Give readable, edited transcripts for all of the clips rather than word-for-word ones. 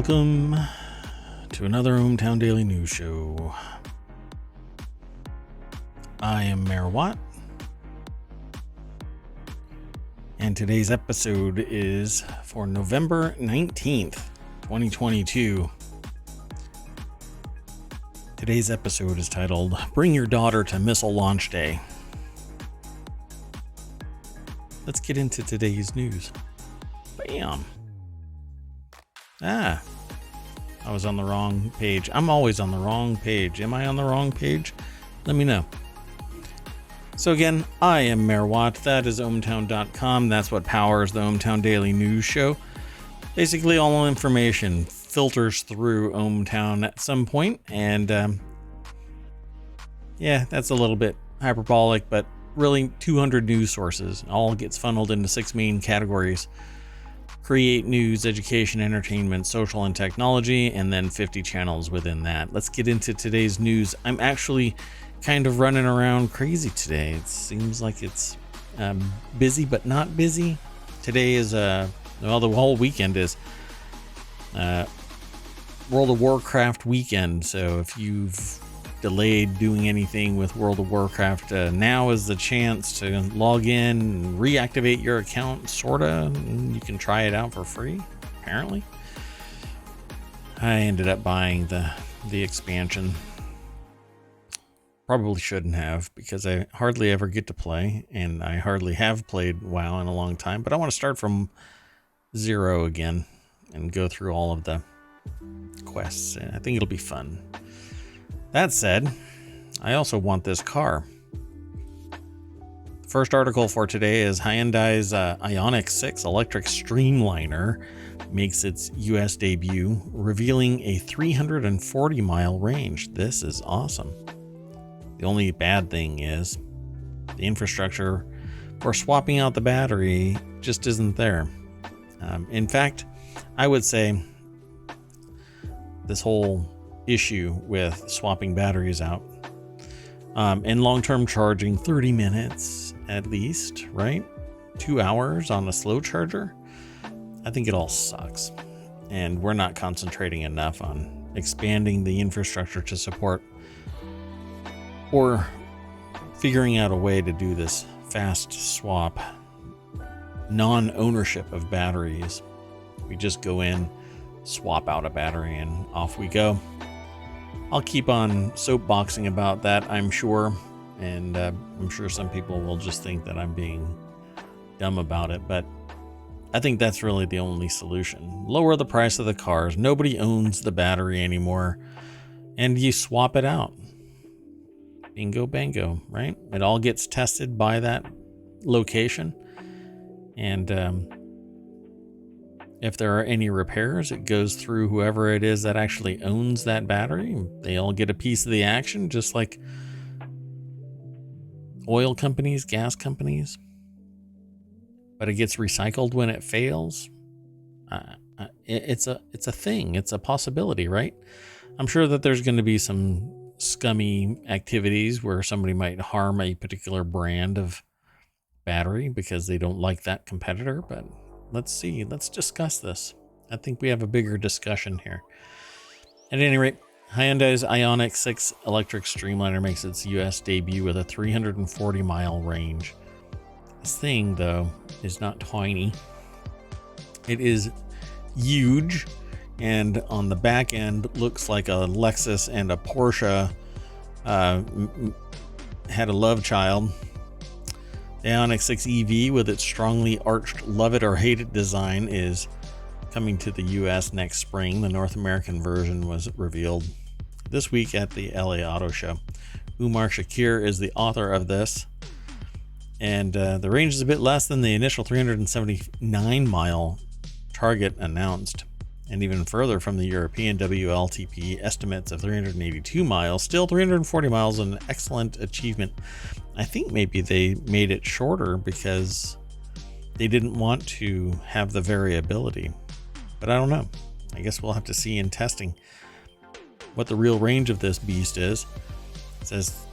Welcome to another ohmTown Daily News Show. I am Mayor Watt, and today's episode is for November 19th, 2022. Today's episode is titled, Bring Your Daughter to Missile Launch Day. Let's get into today's news. Bam! I was on the wrong page. I'm always on the wrong page. Am I on the wrong page? Let me know. So again, I am Mayor Watt. That is ohmTown.com. That's what powers the ohmTown Daily News Show. Basically, all information filters through ohmTown at some point. And that's a little bit hyperbolic, but really 200 news sources. All gets funneled into 6 main categories. Create, news, education, entertainment, social, and technology, and then 50 channels within that. Let's get into today's news. I'm actually kind of running around crazy today. It seems like it's busy, but not busy. Today is, the whole weekend is World of Warcraft weekend. So if you've delayed doing anything with World of Warcraft, now is the chance to log in and reactivate your account, sorta. You can try it out for free, apparently. I ended up buying the expansion. Probably shouldn't have, because I hardly ever get to play, and I hardly have played WoW in a long time, but I want to start from zero again and go through all of the quests. I think it'll be fun. That said, I also want this car. The first article for today is Hyundai's Ioniq 6 electric Streamliner makes its US debut, revealing a 340-mile range. This is awesome. The only bad thing is the infrastructure for swapping out the battery just isn't there. In fact, I would say this whole issue with swapping batteries out and long-term charging, 30 minutes at least, right? 2 hours on a slow charger. I think it all sucks, and we're not concentrating enough on expanding the infrastructure to support or figuring out a way to do this fast swap, non-ownership of batteries. We just go in, swap out a battery, and off we go. I'll keep on soapboxing about that, I'm sure, and I'm sure some people will just think that I'm being dumb about it, but I think that's really the only solution. Lower the price of the cars, nobody owns the battery anymore, and you swap it out. Bingo bango, right? It all gets tested by that location, and if there are any repairs, it goes through whoever it is that actually owns that battery. They all get a piece of the action, just like oil companies, gas companies. But it gets recycled when it fails. It's a thing. It's a possibility, right? I'm sure that there's going to be some scummy activities where somebody might harm a particular brand of battery because they don't like that competitor, but let's see. Let's discuss this. I think we have a bigger discussion here. At any rate, Hyundai's Ioniq 6 electric Streamliner makes its US debut with a 340-mile range. This thing, though, is not tiny. It is huge, and on the back end looks like a Lexus and a Porsche had a love child. The Ioniq 6 EV, with its strongly arched love it or hate it design, is coming to the US next spring. The North American version was revealed this week at the LA Auto Show. Umar Shakir is the author of this, and the range is a bit less than the initial 379-mile target announced, and even further from the European WLTP estimates of 382 miles. Still, 340 miles is an excellent achievement. I think maybe they made it shorter because they didn't want to have the variability, but I don't know. I guess we'll have to see in testing what the real range of this beast is. It says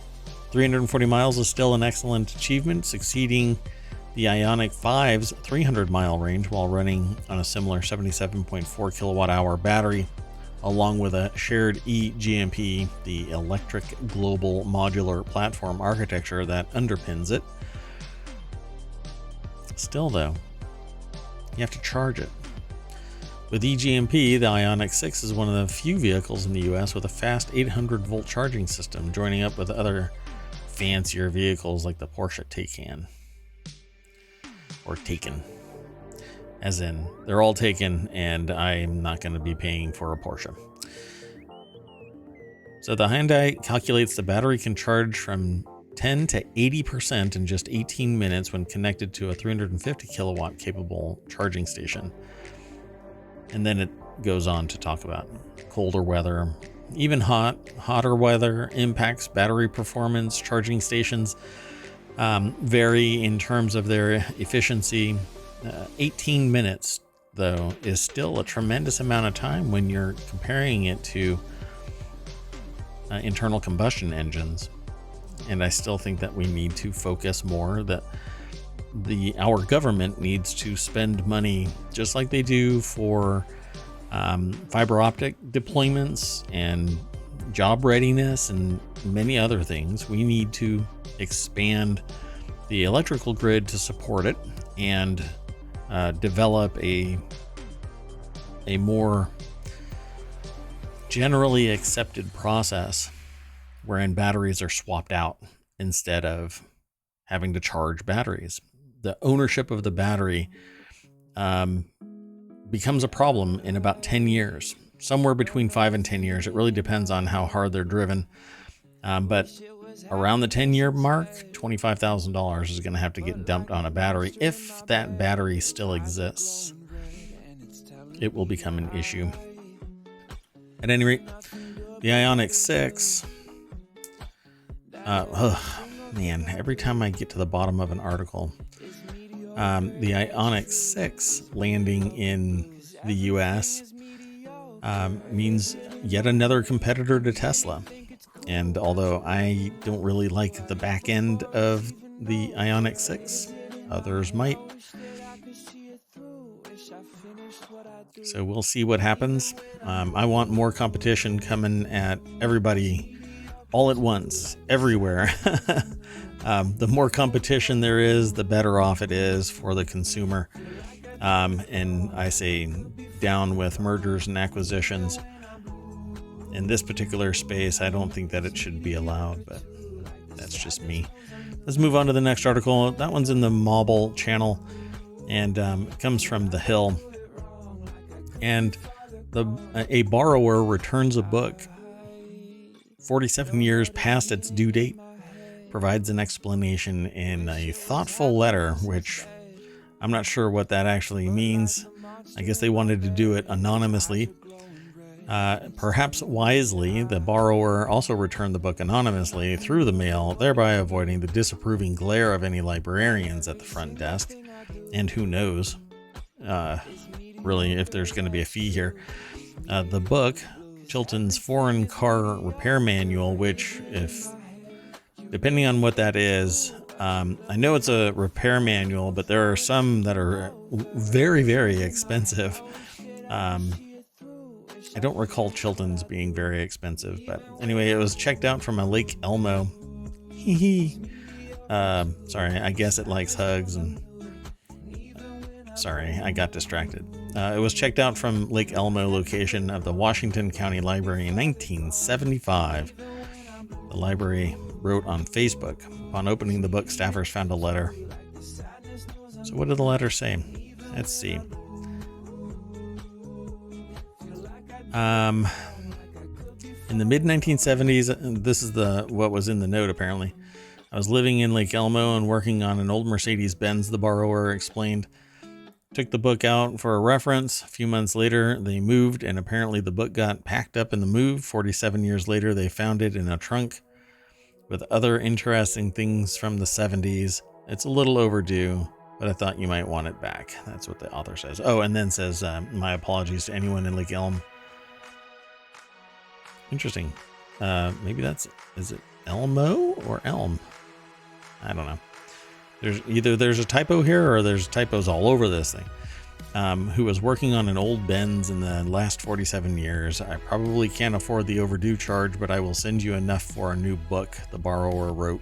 340 miles is still an excellent achievement, succeeding The Ioniq 5's 300-mile range while running on a similar 77.4 kilowatt-hour battery, along with a shared eGMP, the Electric Global Modular Platform architecture that underpins it. Still, though, you have to charge it. With eGMP, the Ioniq 6 is one of the few vehicles in the US with a fast 800-volt charging system, joining up with other fancier vehicles like the Porsche Taycan. Or Taken. As in, they're all taken, and I'm not going to be paying for a Porsche. So the Hyundai calculates the battery can charge from 10 to 80% in just 18 minutes when connected to a 350 kilowatt capable charging station. And then it goes on to talk about colder weather, even hotter weather impacts battery performance. Charging stations vary in terms of their efficiency. 18 minutes, though, is still a tremendous amount of time when you're comparing it to internal combustion engines. And I still think that we need to focus more, that our government needs to spend money just like they do for fiber optic deployments and job readiness and many other things. We need to expand the electrical grid to support it and develop a more generally accepted process wherein batteries are swapped out instead of having to charge batteries. The ownership of the battery becomes a problem in about 10 years, somewhere between 5 and 10 years. It really depends on how hard they're driven. But around the 10-year mark, $25,000 is going to have to get dumped on a battery. If that battery still exists, it will become an issue. At any rate, the Ioniq 6, man, every time I get to the bottom of an article, the Ioniq 6 landing in the US means yet another competitor to Tesla. And although I don't really like the back end of the Ioniq 6, others might. So we'll see what happens. I want more competition coming at everybody all at once, everywhere. The more competition there is, the better off it is for the consumer. And I say down with mergers and acquisitions. In this particular space, I don't think that it should be allowed, but that's just me. Let's move on to the next article. That one's in the Mobile channel, and it comes from The Hill. And a borrower returns a book 47 years past its due date, provides an explanation in a thoughtful letter, which I'm not sure what that actually means. I guess they wanted to do it anonymously. Perhaps wisely, the borrower also returned the book anonymously through the mail, thereby avoiding the disapproving glare of any librarians at the front desk. And who knows, really, if there's going to be a fee here. The book, Chilton's Foreign Car Repair Manual, which, depending on what that is, I know it's a repair manual, but there are some that are very, very expensive. I don't recall Chilton's being very expensive, but anyway, it was checked out from a Lake Elmo. Sorry, I guess it likes hugs and... Sorry, I got distracted. It was checked out from Lake Elmo location of the Washington County Library in 1975. The library wrote on Facebook. Upon opening the book, staffers found a letter. So what did the letter say? Let's see. In the mid-1970s, this is what was in the note apparently. I was living in Lake Elmo and working on an old Mercedes-Benz, the borrower explained. Took the book out for a reference. A few months later, they moved, and apparently the book got packed up in the move. 47 years later, they found it in a trunk with other interesting things from the 70s. It's a little overdue, but I thought you might want it back. That's what the author says. Oh, and then says, my apologies to anyone in Lake Elm. Interesting. Maybe is it Elmo or Elm? I don't know. There's a typo here or there's typos all over this thing. Who was working on an old Benz in the last 47 years. I probably can't afford the overdue charge, but I will send you enough for a new book, the borrower wrote.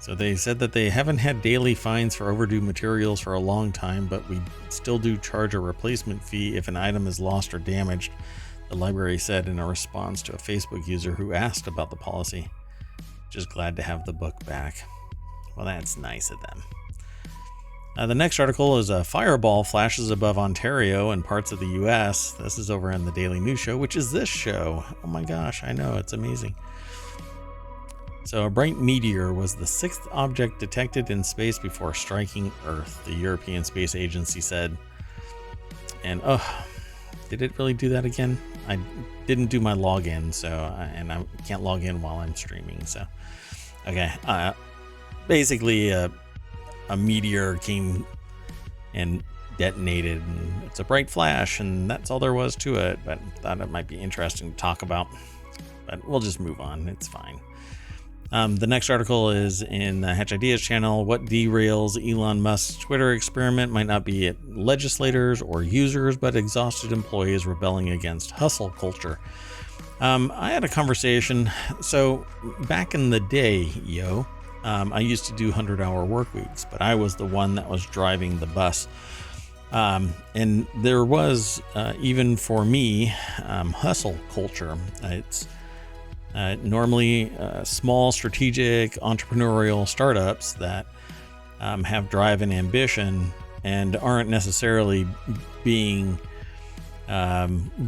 So they said that they haven't had daily fines for overdue materials for a long time, but we still do charge a replacement fee if an item is lost or damaged, the library said in a response to a Facebook user who asked about the policy. Just glad to have the book back. Well, that's nice of them. The next article is a fireball flashes above Ontario and parts of the U.S. This is over in the Daily News Show, which is this show. Oh my gosh, I know, it's amazing. So a bright meteor was the sixth object detected in space before striking Earth, the European Space Agency said. And did it really do that again? I didn't do my login, and I can't log in while I'm streaming. So, okay. Basically, a meteor came and detonated, and it's a bright flash, and that's all there was to it. But thought it might be interesting to talk about. But we'll just move on. It's fine. The next article is in the Hatch Ideas channel. What derails Elon Musk's Twitter experiment might not be legislators or users, but exhausted employees rebelling against hustle culture. I had a conversation. So back in the day, I used to do 100-hour work weeks, but I was the one that was driving the bus. And there was, even for me, hustle culture. It's normally small, strategic, entrepreneurial startups that have drive and ambition and aren't necessarily being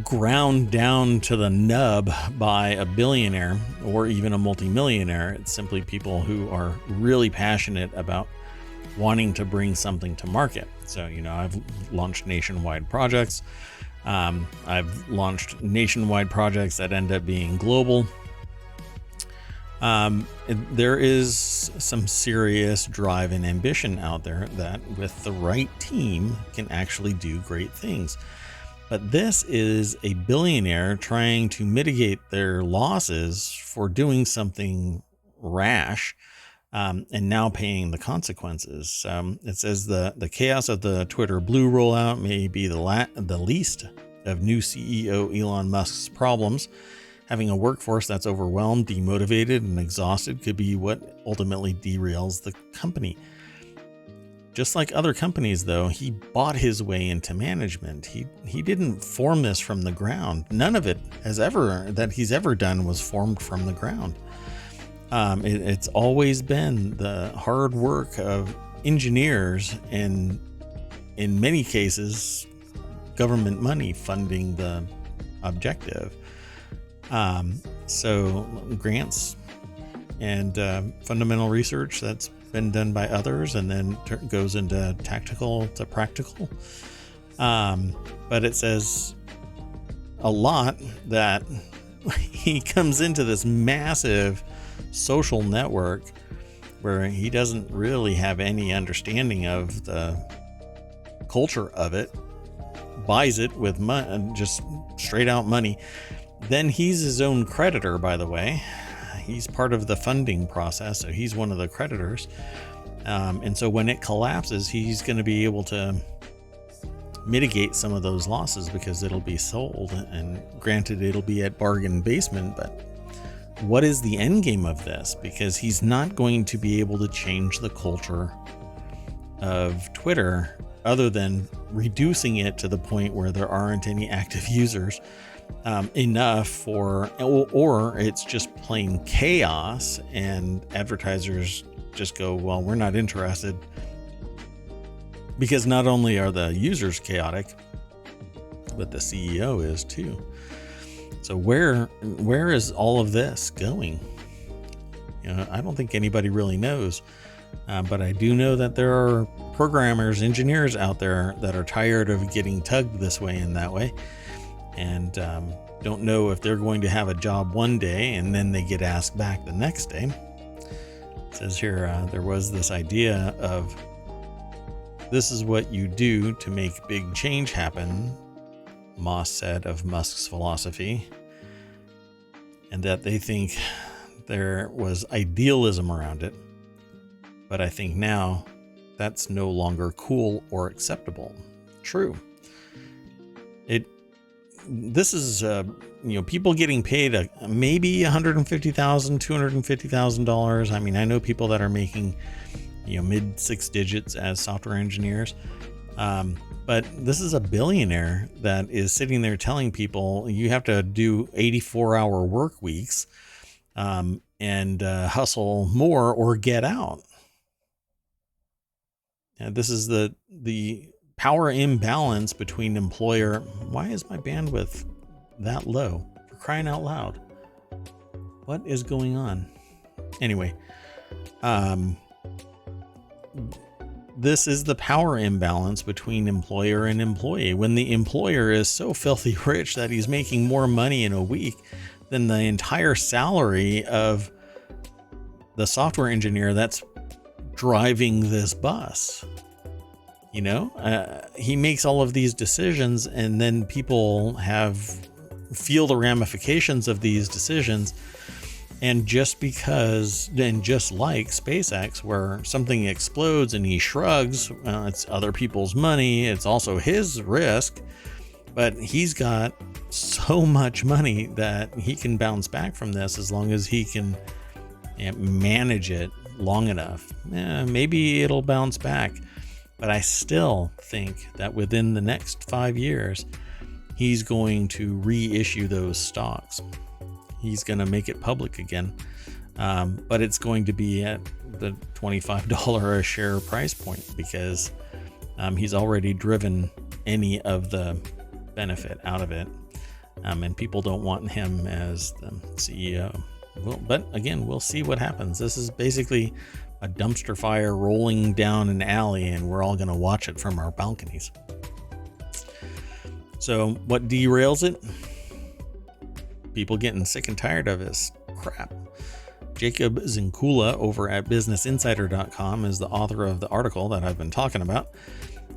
ground down to the nub by a billionaire or even a multimillionaire. It's simply people who are really passionate about wanting to bring something to market. So, I've launched nationwide projects. I've launched nationwide projects that end up being global. There is some serious drive and ambition out there that with the right team can actually do great things. But this is a billionaire trying to mitigate their losses for doing something rash, and now paying the consequences. It says the chaos of the Twitter Blue rollout may be the least of new CEO Elon Musk's problems. Having a workforce that's overwhelmed, demotivated, and exhausted could be what ultimately derails the company. Just like other companies, though, he bought his way into management. He didn't form this from the ground. None of it that he's ever done was formed from the ground. It's always been the hard work of engineers and, in many cases, government money funding the objective. So grants and fundamental research that's been done by others and then goes into tactical to practical. But it says a lot that he comes into this massive social network where he doesn't really have any understanding of the culture of it, buys it with money, just straight out money. Then he's his own creditor, by the way. He's part of the funding process, so he's one of the creditors. And so when it collapses, he's going to be able to mitigate some of those losses because it'll be sold. And granted, it'll be at bargain basement, but what is the end game of this? Because he's not going to be able to change the culture of Twitter other than reducing it to the point where there aren't any active users. Enough for, or it's just plain chaos and advertisers just go, well, we're not interested, because not only are the users chaotic, but the CEO is too. So where is all of this going? I don't think anybody really knows, but I do know that there are programmers, engineers out there that are tired of getting tugged this way and that way. And don't know if they're going to have a job one day and then they get asked back the next day. It says here, there was this idea of this is what you do to make big change happen, Moss said of Musk's philosophy, and that they think there was idealism around it. But I think now that's no longer cool or acceptable. True. This is, people getting paid maybe $150,000, $250,000. I mean, I know people that are making, mid 6 digits as software engineers. But this is a billionaire that is sitting there telling people you have to do 84-hour work weeks, and hustle more or get out. And this is the power imbalance between employer. Why is my bandwidth that low? For crying out loud. What is going on? Anyway, this is the power imbalance between employer and employee. When the employer is so filthy rich that he's making more money in a week than the entire salary of the software engineer that's driving this bus. He makes all of these decisions, and then people feel the ramifications of these decisions. And just like SpaceX, where something explodes and he shrugs, it's other people's money. It's also his risk, but he's got so much money that he can bounce back from this as long as he can manage it long enough. Maybe it'll bounce back. But I still think that within the next 5 years, he's going to reissue those stocks. He's going to make it public again. But it's going to be at the $25 a share price point, because he's already driven any of the benefit out of it. And people don't want him as the CEO. But again, we'll see what happens. This is basically a dumpster fire rolling down an alley, and we're all going to watch it from our balconies. So what derails it? People getting sick and tired of his crap. Jacob Zinkula over at businessinsider.com is the author of the article that I've been talking about.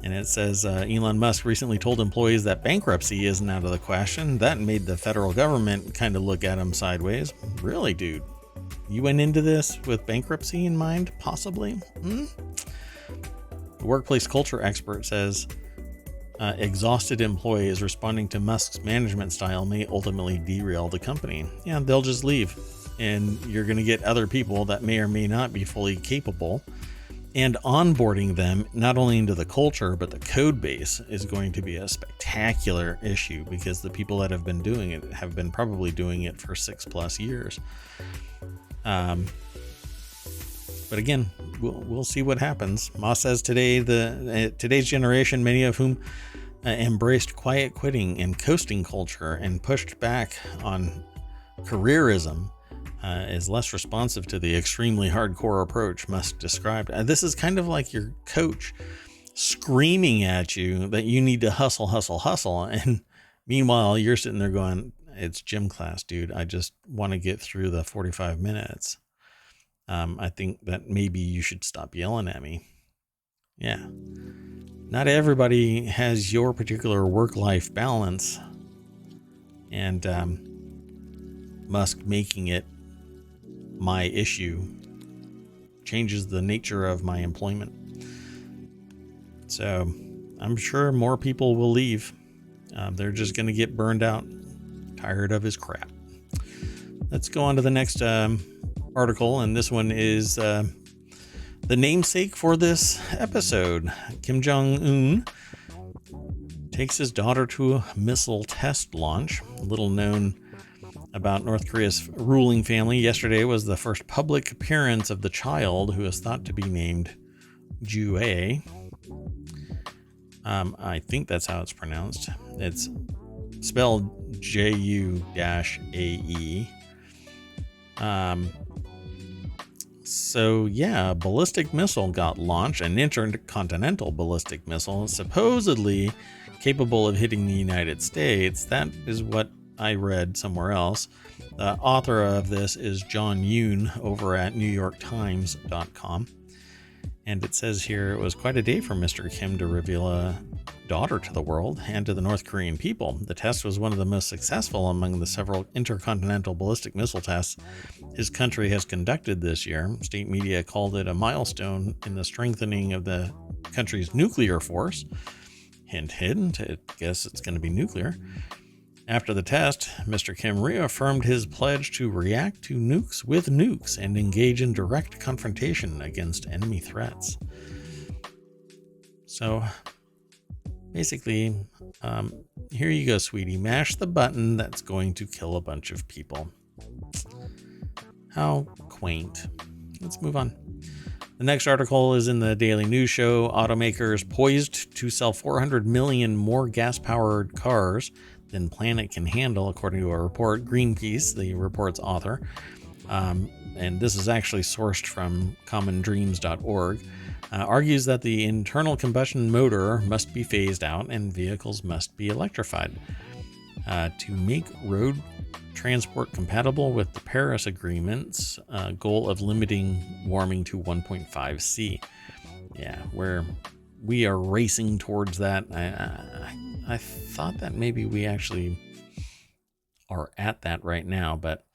And it says Elon Musk recently told employees that bankruptcy isn't out of the question. That made the federal government kind of look at him sideways. Really, dude? You went into this with bankruptcy in mind, possibly? The workplace culture expert says exhausted employees responding to Musk's management style may ultimately derail the company. Yeah, they'll just leave. And you're going to get other people that may or may not be fully capable. And onboarding them not only into the culture, but the code base is going to be a spectacular issue, because the people that have been doing it have been probably doing it for 6+ years. But again, we'll see what happens. Moss says today's generation, many of whom embraced quiet quitting and coasting culture and pushed back on careerism, is less responsive to the extremely hardcore approach Musk described. This is kind of like your coach screaming at you that you need to hustle. And meanwhile, you're sitting there going, it's gym class, dude. I just want to get through the 45 minutes. I think that maybe you should stop yelling at me. Yeah. Not everybody has your particular work-life balance. And Musk making it my issue changes the nature of my employment. So I'm sure more people will leave. They're just going to get burned out, tired of his crap. Let's go on to the next article, and this one is the namesake for this episode. Kim Jong-un takes his daughter to a missile test launch. Little known about North Korea's ruling family. Yesterday was the first public appearance of the child, who is thought to be named Jue. I think that's how it's pronounced. It's spelled Ju-AE. So yeah, a ballistic missile got launched, an intercontinental ballistic missile, supposedly capable of hitting the United States. That is what I read somewhere else. The author of this is John Yoon over at NewYorkTimes.com. And it says here, it was quite a day for Mr. Kim to reveal a daughter to the world and to the North Korean people. The test was one of the most successful among the several intercontinental ballistic missile tests his country has conducted this year. State media called it a milestone in the strengthening of the country's nuclear force. Hint, hint, I guess it's going to be nuclear. After the test, Mr. Kim reaffirmed his pledge to react to nukes with nukes and engage in direct confrontation against enemy threats. So, basically, here you go, sweetie. Mash the button that's going to kill a bunch of people. How quaint. Let's move on. The next article is in the Daily News Show. Automakers poised to sell 400 million more gas-powered cars than planet can handle, according to a report. Greenpeace, the report's author, and this is actually sourced from commondreams.org, argues that the internal combustion motor must be phased out and vehicles must be electrified to make road transport compatible with the Paris Agreement's goal of limiting warming to 1.5 C. Yeah, where we are racing towards that. I thought that maybe we actually are at that right now, but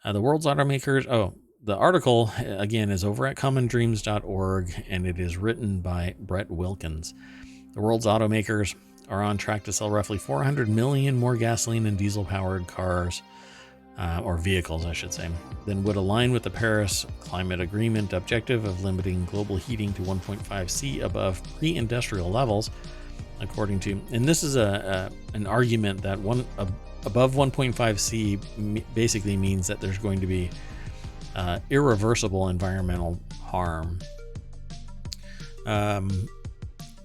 the world's automakers. The article again is over at commondreams.org, and it is written by Brett Wilkins. The world's automakers are on track to sell roughly 400 million more gasoline and diesel powered cars, or vehicles, I should say, than would align with the Paris Climate Agreement objective of limiting global heating to 1.5 C above pre-industrial levels. According to, and this is an argument that above 1.5 C basically means that there's going to be irreversible environmental harm.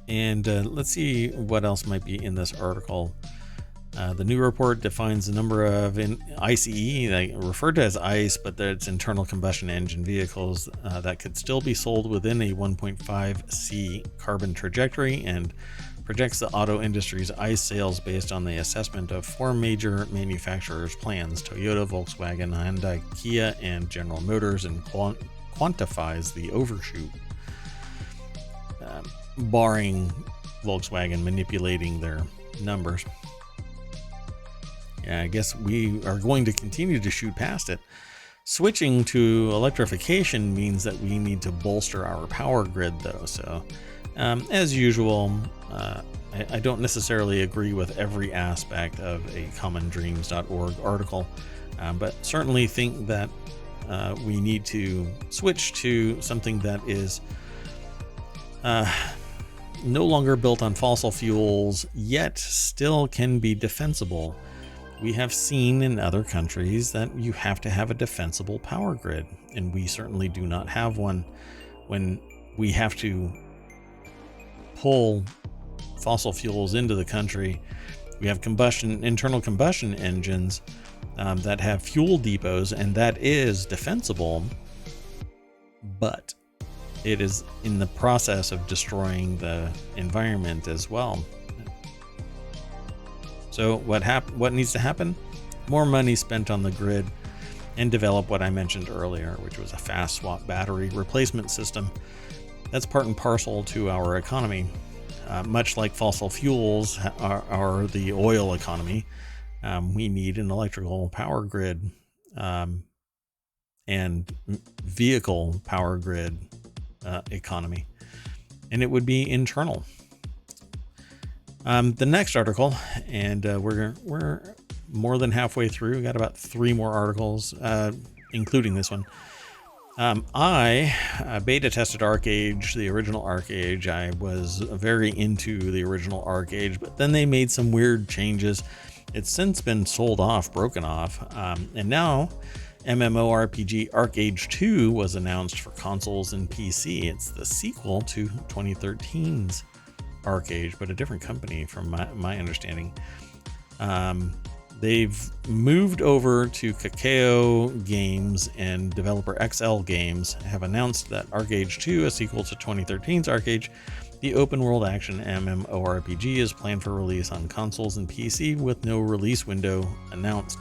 Let's see what else might be in this article. The new report defines the number of ICE, referred to as ICE, but that's internal combustion engine vehicles that could still be sold within a 1.5 C carbon trajectory, and projects the auto industry's ICE sales based on the assessment of four major manufacturers' plans: Toyota, Volkswagen, Hyundai, Kia, and General Motors, and quantifies the overshoot, barring Volkswagen manipulating their numbers. Yeah, I guess we are going to continue to shoot past it. Switching to electrification means that we need to bolster our power grid, though. So, as usual, I don't necessarily agree with every aspect of a commondreams.org article, but certainly think that we need to switch to something that is no longer built on fossil fuels, yet still can be defensible. We have seen in other countries that you have to have a defensible power grid, and we certainly do not have one. When we have to pull fossil fuels into the country, we have internal combustion engines that have fuel depots, and that is defensible, but it is in the process of destroying the environment as well. So what needs to happen? More money spent on the grid, and develop what I mentioned earlier, which was a fast swap battery replacement system. That's part and parcel to our economy. Much like fossil fuels are the oil economy, we need an electrical power grid and vehicle power grid economy, and it would be internal. The next article, and we're more than halfway through. We got about 3 more articles, including this one. I beta tested Archage, the original Archage. I was very into the original Archage, but then they made some weird changes. It's since been broken off, and now MMORPG Archage II was announced for consoles and PC. It's the sequel to 2013's Archage, but a different company from my understanding. They've moved over to Kakao Games, and developer XL Games have announced that Archage II, a sequel to 2013's Archage, the open world action MMORPG, is planned for release on consoles and PC with no release window announced.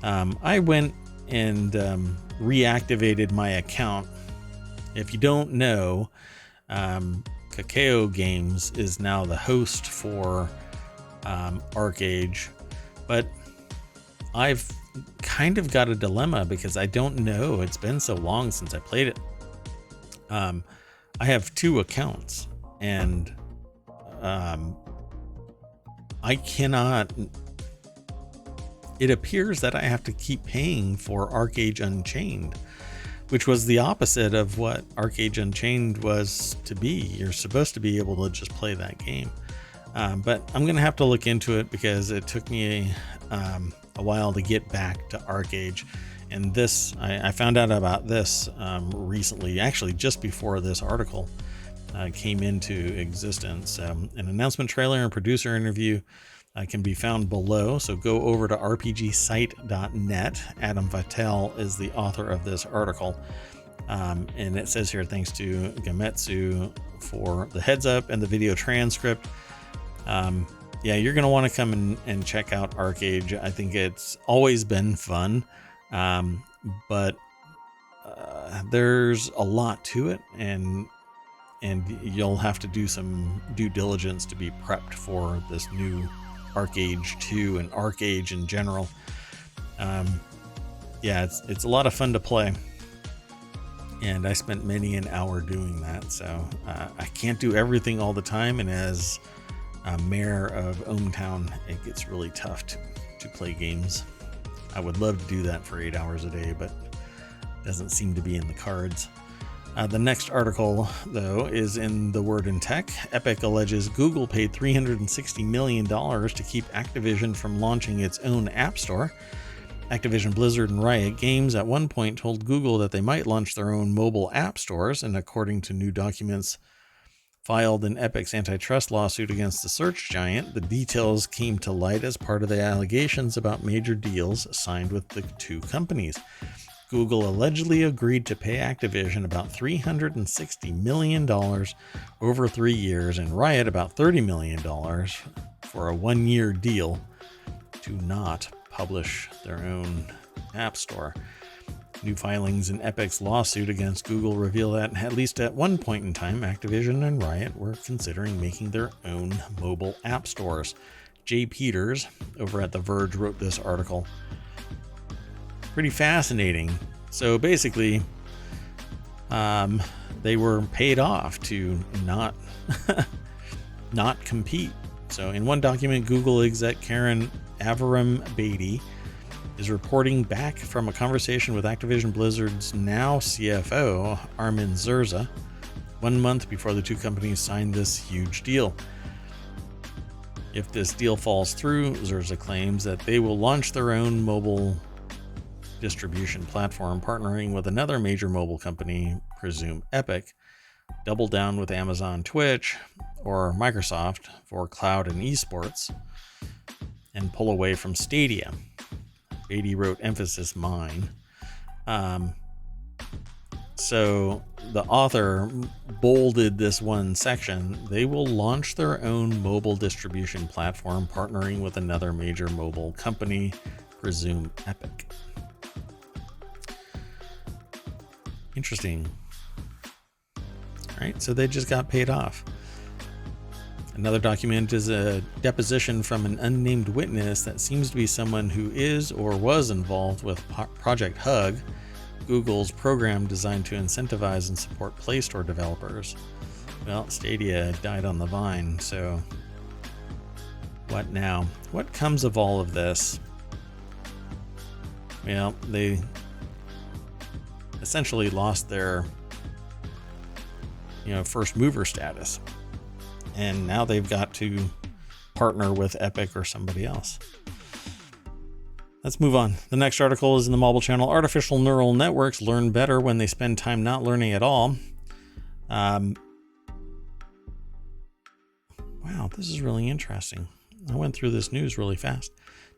I went and reactivated my account. If you don't know, Kakao Games is now the host for Archage, but I've kind of got a dilemma because I don't know. It's been so long since I played it. I have 2 accounts, and I cannot. It appears that I have to keep paying for Archage Unchained, which was the opposite of what Archage Unchained was to be. You're supposed to be able to just play that game. But I'm going to have to look into it because it took me a while to get back to Archage. And this, I found out about this recently, actually just before this article came into existence. An announcement trailer and producer interview can be found below. So go over to rpgsite.net. Adam Vitale is the author of this article. And it says here, thanks to Gametsu for the heads up and the video transcript. Yeah, you're going to want to come and check out Archage. I think it's always been fun. But there's a lot to it, and you'll have to do some due diligence to be prepped for this new Archage II and Archage in general. Yeah, it's a lot of fun to play, and I spent many an hour doing that. So I can't do everything all the time, and as mayor of ohmTown, it gets really tough to play games. I would love to do that for 8 hours a day, but doesn't seem to be in the cards. The next article, though, is in The Word in Tech. Epic alleges Google paid $360 million to keep Activision from launching its own app store. Activision Blizzard and Riot Games at one point told Google that they might launch their own mobile app stores, and according to new documents filed in Epic's antitrust lawsuit against the search giant, the details came to light as part of the allegations about major deals signed with the 2 companies. Google allegedly agreed to pay Activision about $360 million over 3 years, and Riot about $30 million for a 1-year deal to not publish their own app store. New filings in Epic's lawsuit against Google reveal that, at least at one point in time, Activision and Riot were considering making their own mobile app stores. Jay Peters over at The Verge wrote this article. Pretty fascinating. So basically, they were paid off to not compete. So in one document, Google exec Karen Avaram Beatty is reporting back from a conversation with Activision Blizzard's now CFO, Armin Zerza, 1 month before the 2 companies signed this huge deal. If this deal falls through, Zerza claims that they will launch their own mobile distribution platform, partnering with another major mobile company, presume Epic, double down with Amazon Twitch or Microsoft for cloud and esports, and pull away from Stadia. Beatty wrote emphasis mine. So the author bolded this one section. They will launch their own mobile distribution platform, partnering with another major mobile company, presume Epic. Interesting. All right, so they just got paid off. Another document is a deposition from an unnamed witness that seems to be someone who is or was involved with Project Hug, Google's program designed to incentivize and support Play Store developers. Well, Stadia died on the vine, so what now? What comes of all of this? Well, they essentially lost their, first mover status. And now they've got to partner with Epic or somebody else. Let's move on. The next article is in the Mobile Channel. Artificial neural networks learn better when they spend time not learning at all. Wow, this is really interesting. I went through this news really fast.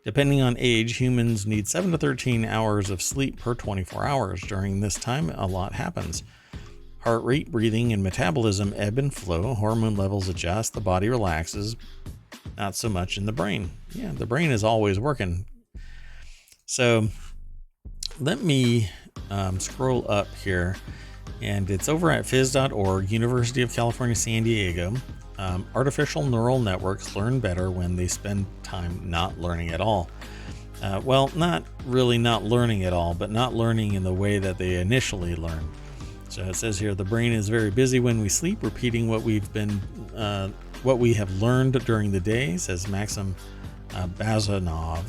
Depending on age, humans need 7 to 13 hours of sleep per 24 hours. During this time, a lot happens. Heart rate, breathing, and metabolism ebb and flow. Hormone levels adjust. The body relaxes. Not so much in the brain. Yeah, the brain is always working. So let me scroll up here And it's over at phys.org, University of California, San Diego. Artificial neural networks learn better when they spend time not learning at all. Well, not really not learning at all, but not learning in the way that they initially learned. So it says here, the brain is very busy when we sleep, repeating what we have learned during the day, says Maxim Bazanov,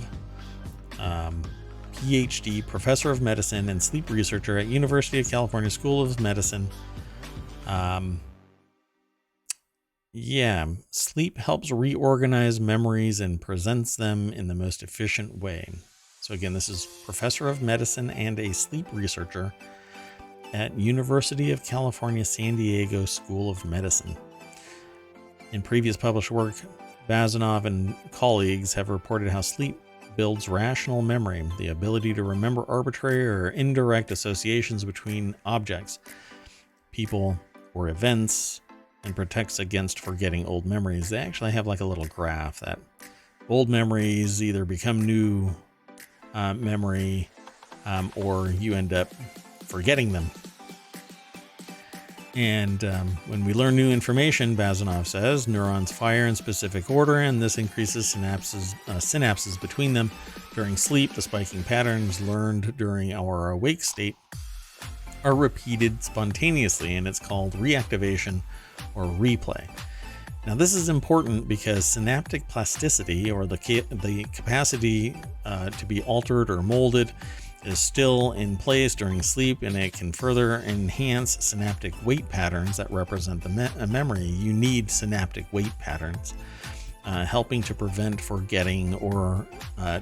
PhD, professor of medicine and sleep researcher at University of California School of Medicine. Sleep helps reorganize memories and presents them in the most efficient way. So again, this is professor of medicine and a sleep researcher at University of California, San Diego School of Medicine. In previous published work, Bazanov and colleagues have reported how sleep builds rational memory, the ability to remember arbitrary or indirect associations between objects, people, or events, and protects against forgetting old memories. They actually have like a little graph that old memories either become new memory or you end up forgetting them. And when we learn new information, Bazanov says, neurons fire in specific order, and this increases synapses between them during sleep. The spiking patterns learned during our awake state are repeated spontaneously, and it's called reactivation or replay. Now, this is important because synaptic plasticity, or the capacity to be altered or molded, is still in place during sleep, and it can further enhance synaptic weight patterns that represent the memory. You need synaptic weight patterns, helping to prevent forgetting or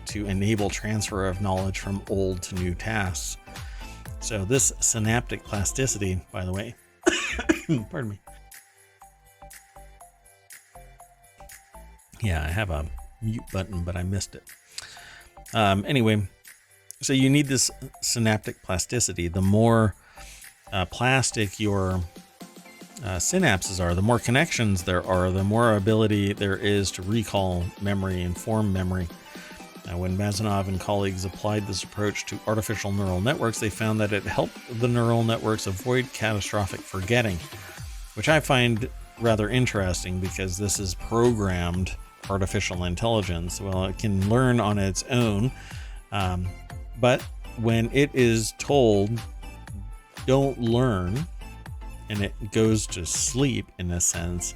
to enable transfer of knowledge from old to new tasks. So this synaptic plasticity, by the way, pardon me. Yeah, I have a mute button, but I missed it. Anyway, so you need this synaptic plasticity. The more plastic your synapses are, the more connections there are, the more ability there is to recall memory and form memory. When Bazanov and colleagues applied this approach to artificial neural networks, they found that it helped the neural networks avoid catastrophic forgetting, which I find rather interesting because this is programmed artificial intelligence. Well, it can learn on its own, but when it is told, don't learn, and it goes to sleep in a sense,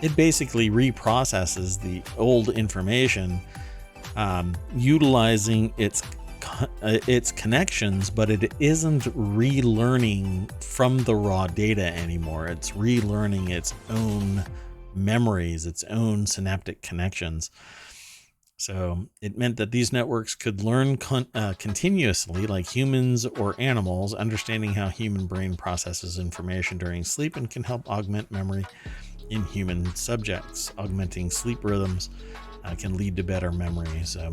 it basically reprocesses the old information, utilizing its connections, but it isn't relearning from the raw data anymore. It's relearning its own memories, its own synaptic connections. So it meant that these networks could learn continuously like humans or animals, understanding how human brain processes information during sleep, and can help augment memory in human subjects. Augmenting sleep rhythms can lead to better memory. So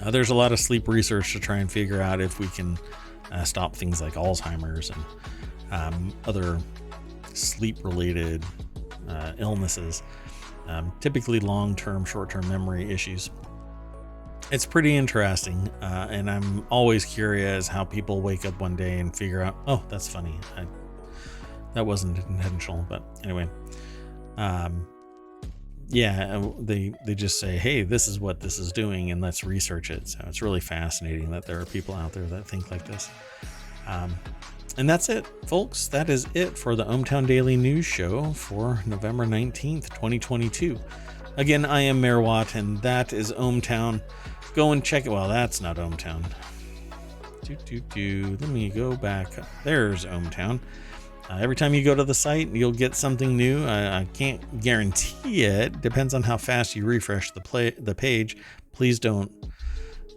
there's a lot of sleep research to try and figure out if we can stop things like Alzheimer's and other sleep-related illnesses. Typically long-term, short-term memory issues. It's pretty interesting, and I'm always curious how people wake up one day and figure out, oh, that's funny. That wasn't intentional, but anyway. They just say, hey, this is what this is doing, and let's research it. So it's really fascinating that there are people out there that think like this. And that's it, folks. That is it for the ohmTown Daily News Show for November 19th, 2022. Again, I am Mayor Watt, and that is ohmTown. Go and check it. Well, that's not ohmTown. Let me go back. There's ohmTown. Every time you go to the site, you'll get something new. I can't guarantee it. Depends on how fast you refresh the page. Please don't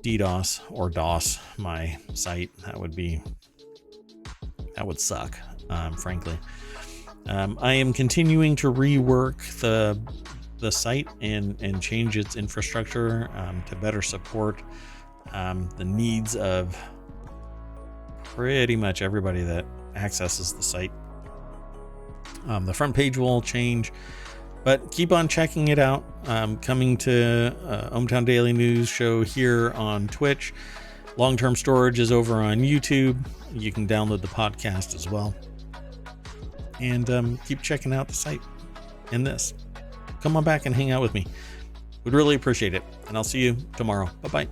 DDoS or DOS my site. That would suck, frankly. I am continuing to rework the site and change its infrastructure to better support the needs of pretty much everybody that accesses the site. The front page will change, but keep on checking it out. Coming to ohmTown Daily News Show here on Twitch. Long-term storage is over on YouTube. You can download the podcast as well. And keep checking out the site and this. Come on back and hang out with me. Would really appreciate it. And I'll see you tomorrow. Bye-bye.